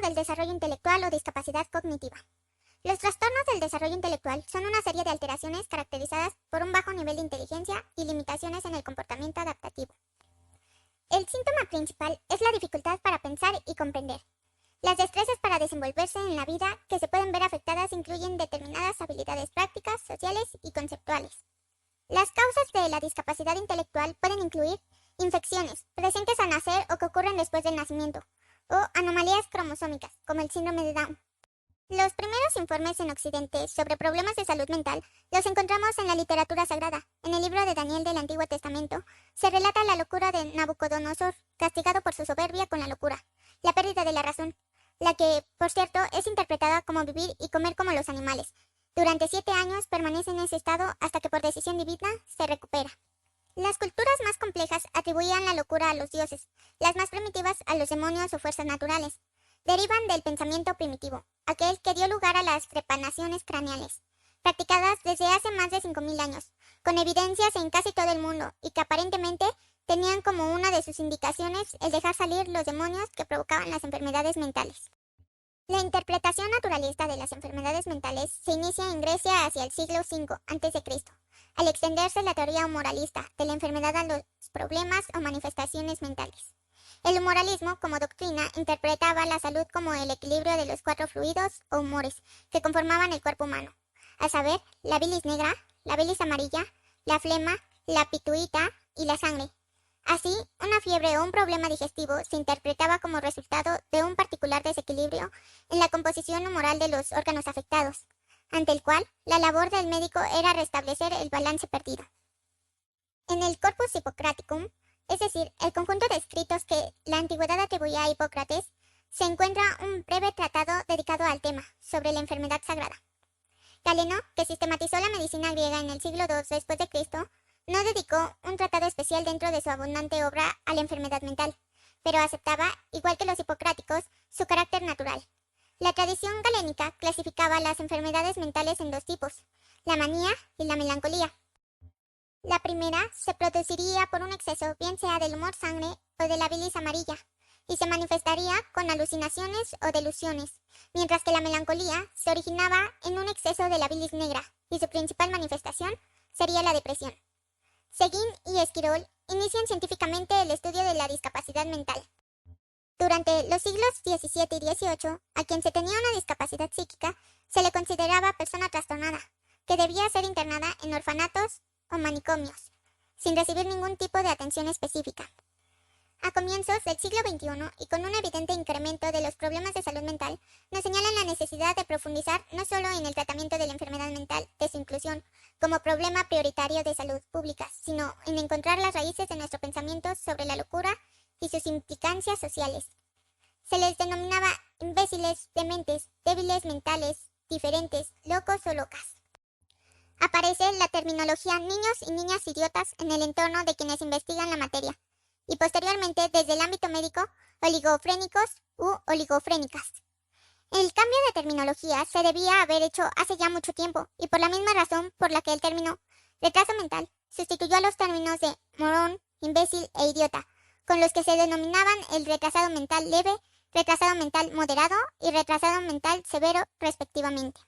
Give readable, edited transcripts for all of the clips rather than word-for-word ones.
del desarrollo intelectual o discapacidad cognitiva. Los trastornos del desarrollo intelectual son una serie de alteraciones caracterizadas por un bajo nivel de inteligencia y limitaciones en el comportamiento adaptativo. El síntoma principal es la dificultad para pensar y comprender. Las destrezas para desenvolverse en la vida que se pueden ver afectadas incluyen determinadas habilidades prácticas, sociales y conceptuales. Las causas de la discapacidad intelectual pueden incluir infecciones, presentes al nacer o que ocurren después del nacimiento, o anomalías cromosómicas, como el síndrome de Down. Los primeros informes en Occidente sobre problemas de salud mental los encontramos en la literatura sagrada. En el libro de Daniel del Antiguo Testamento se relata la locura de Nabucodonosor, castigado por su soberbia con la locura, la pérdida de la razón, la que, por cierto, es interpretada como vivir y comer como los animales. Durante 7 años permanece en ese estado hasta que por decisión divina se recupera. Las culturas más complejas atribuían la locura a los dioses, las más primitivas a los demonios o fuerzas naturales. Derivan del pensamiento primitivo, aquel que dio lugar a las trepanaciones craneales, practicadas desde hace más de 5.000 años, con evidencias en casi todo el mundo y que aparentemente tenían como una de sus indicaciones el dejar salir los demonios que provocaban las enfermedades mentales. La interpretación naturalista de las enfermedades mentales se inicia en Grecia hacia el siglo V a.C., al extenderse la teoría humoralista de la enfermedad a los problemas o manifestaciones mentales. El humoralismo, como doctrina, interpretaba la salud como el equilibrio de los 4 fluidos o humores que conformaban el cuerpo humano, a saber, la bilis negra, la bilis amarilla, la flema, la pituita y la sangre. Así, una fiebre o un problema digestivo se interpretaba como resultado de un particular desequilibrio en la composición humoral de los órganos afectados, ante el cual la labor del médico era restablecer el balance perdido. En el Corpus Hippocraticum, es decir, el conjunto de escritos que la antigüedad atribuía a Hipócrates, se encuentra un breve tratado dedicado al tema, sobre la enfermedad sagrada. Galeno, que sistematizó la medicina griega en el siglo II después de Cristo, no dedicó un tratado especial dentro de su abundante obra a la enfermedad mental, pero aceptaba, igual que los hipocráticos, su carácter natural. La tradición galénica clasificaba las enfermedades mentales en 2 tipos, la manía y la melancolía. La primera se produciría por un exceso, bien sea del humor sangre o de la bilis amarilla, y se manifestaría con alucinaciones o delusiones, mientras que la melancolía se originaba en un exceso de la bilis negra, y su principal manifestación sería la depresión. Seguin y Esquirol inician científicamente el estudio de la discapacidad mental. Durante los siglos XVII y XVIII, a quien se tenía una discapacidad psíquica se le consideraba persona trastornada, que debía ser internada en orfanatos o manicomios, sin recibir ningún tipo de atención específica. A comienzos del siglo XXI, y con un evidente incremento de los problemas de salud mental, nos señalan la necesidad de profundizar no solo en el tratamiento de la enfermedad mental, de su inclusión como problema prioritario de salud pública, sino en encontrar las raíces de nuestro pensamiento sobre la locura y sus implicancias sociales. Se les denominaba imbéciles, dementes, débiles mentales, diferentes, locos o locas. Aparece la terminología niños y niñas idiotas en el entorno de quienes investigan la materia, y posteriormente desde el ámbito médico, oligofrénicos u oligofrénicas. El cambio de terminología se debía haber hecho hace ya mucho tiempo, y por la misma razón por la que el término retraso mental sustituyó a los términos de morón, imbécil e idiota, con los que se denominaban el retrasado mental leve, retrasado mental moderado y retrasado mental severo, respectivamente.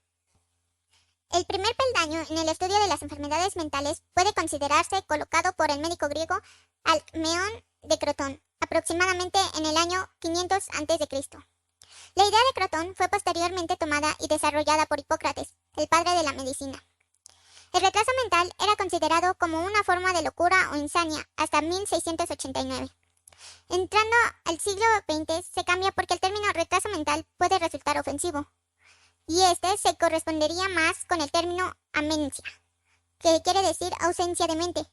El primer peldaño en el estudio de las enfermedades mentales puede considerarse colocado por el médico griego Alcmeón de Crotón, aproximadamente en el año 500 a.C. La idea de Crotón fue posteriormente tomada y desarrollada por Hipócrates, el padre de la medicina. El retraso mental era considerado como una forma de locura o insania hasta 1689. Entrando al siglo XX se cambia porque el término retraso mental puede resultar ofensivo, y este se correspondería más con el término amencia, que quiere decir ausencia de mente,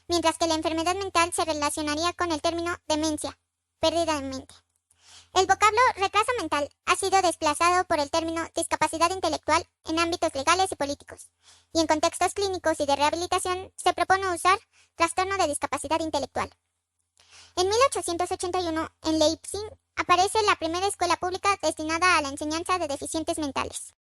mientras que la enfermedad mental se relacionaría con el término demencia, pérdida de mente. El vocablo retraso mental ha sido desplazado por el término discapacidad intelectual en ámbitos legales y políticos, y en contextos clínicos y de rehabilitación se propone usar trastorno de discapacidad intelectual. En 1881, en Leipzig, aparece la primera escuela pública destinada a la enseñanza de deficientes mentales.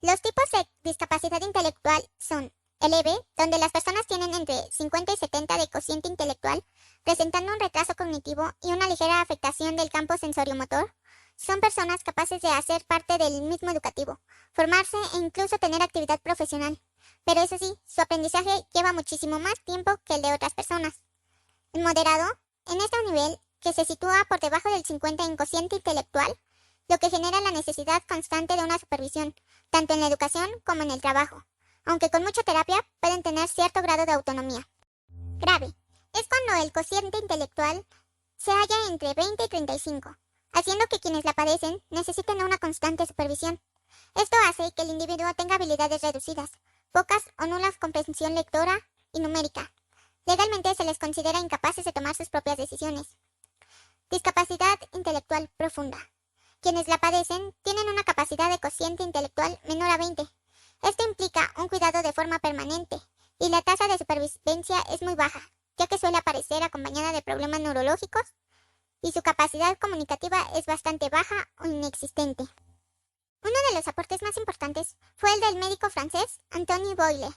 Los tipos de discapacidad intelectual son el leve, donde las personas tienen entre 50 y 70 de cociente intelectual, presentando un retraso cognitivo y una ligera afectación del campo sensoriomotor, son personas capaces de hacer parte del mismo educativo, formarse e incluso tener actividad profesional. Pero eso sí, su aprendizaje lleva muchísimo más tiempo que el de otras personas. El moderado, en este nivel, que se sitúa por debajo del 50 en cociente intelectual, lo que genera la necesidad constante de una supervisión, tanto en la educación como en el trabajo, aunque con mucha terapia pueden tener cierto grado de autonomía. Grave, es cuando el cociente intelectual se halla entre 20 y 35, haciendo que quienes la padecen necesiten una constante supervisión. Esto hace que el individuo tenga habilidades reducidas, pocas o nulas comprensión lectora y numérica. Legalmente se les considera incapaces de tomar sus propias decisiones. Discapacidad intelectual profunda. Quienes la padecen tienen una capacidad de cociente intelectual menor a 20. Esto implica un cuidado de forma permanente, y la tasa de supervivencia es muy baja, ya que suele aparecer acompañada de problemas neurológicos, y su capacidad comunicativa es bastante baja o inexistente. Uno de los aportes más importantes fue el del médico francés Antoine Boyle,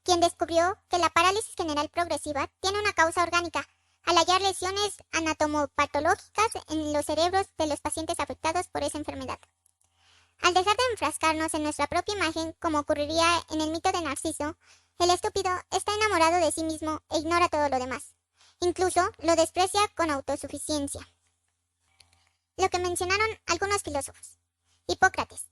quien descubrió que la parálisis general progresiva tiene una causa orgánica, al hallar lesiones anatomopatológicas en los cerebros de los pacientes afectados por esa enfermedad. Al dejar de enfrascarnos en nuestra propia imagen, como ocurriría en el mito de Narciso, el estúpido está enamorado de sí mismo e ignora todo lo demás. Incluso lo desprecia con autosuficiencia. Lo que mencionaron algunos filósofos. Hipócrates.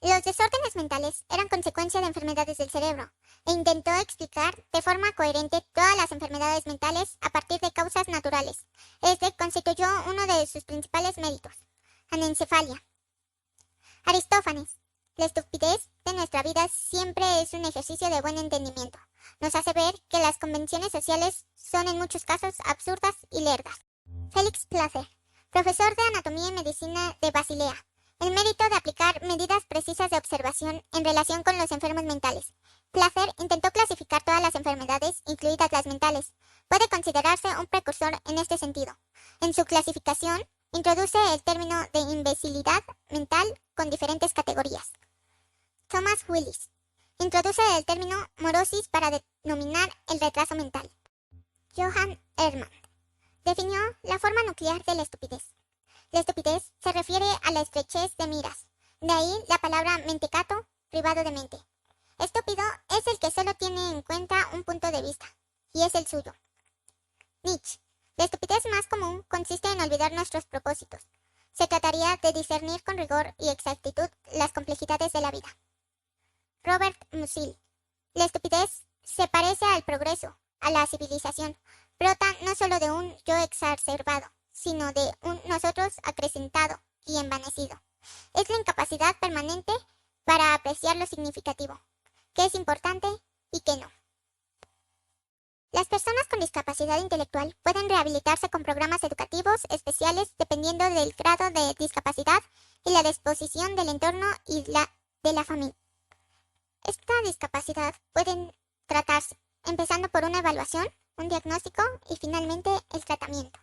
Los desórdenes mentales eran consecuencia de enfermedades del cerebro, e intentó explicar de forma coherente todas las enfermedades mentales a partir de causas naturales. Este constituyó uno de sus principales méritos. Anencefalia. Aristófanes. La estupidez de nuestra vida siempre es un ejercicio de buen entendimiento. Nos hace ver que las convenciones sociales son en muchos casos absurdas y lerdas. Félix Placer, profesor de Anatomía y Medicina de Basilea. El mérito de aplicar medidas precisas de observación en relación con los enfermos mentales. Placer intentó clasificar todas las enfermedades, incluidas las mentales. Puede considerarse un precursor en este sentido. En su clasificación, introduce el término de imbecilidad mental con diferentes categorías. Thomas Willis introduce el término morosis para denominar el retraso mental. Johann Hermann definió la forma nuclear de la estupidez. La estupidez se refiere a la estrechez de miras, de ahí la palabra mentecato, privado de mente. Estúpido es el que solo tiene en cuenta un punto de vista, y es el suyo. Nietzsche. La estupidez más común consiste en olvidar nuestros propósitos. Se trataría de discernir con rigor y exactitud las complejidades de la vida. Robert Musil. La estupidez se parece al progreso, a la civilización. Brota no solo de un yo exacerbado, sino de un nosotros acrecentado y envanecido. Es la incapacidad permanente para apreciar lo significativo, qué es importante y qué no. Las personas con discapacidad intelectual pueden rehabilitarse con programas educativos especiales dependiendo del grado de discapacidad y la disposición del entorno y de la familia. Esta discapacidad puede tratarse empezando por una evaluación, un diagnóstico y finalmente el tratamiento.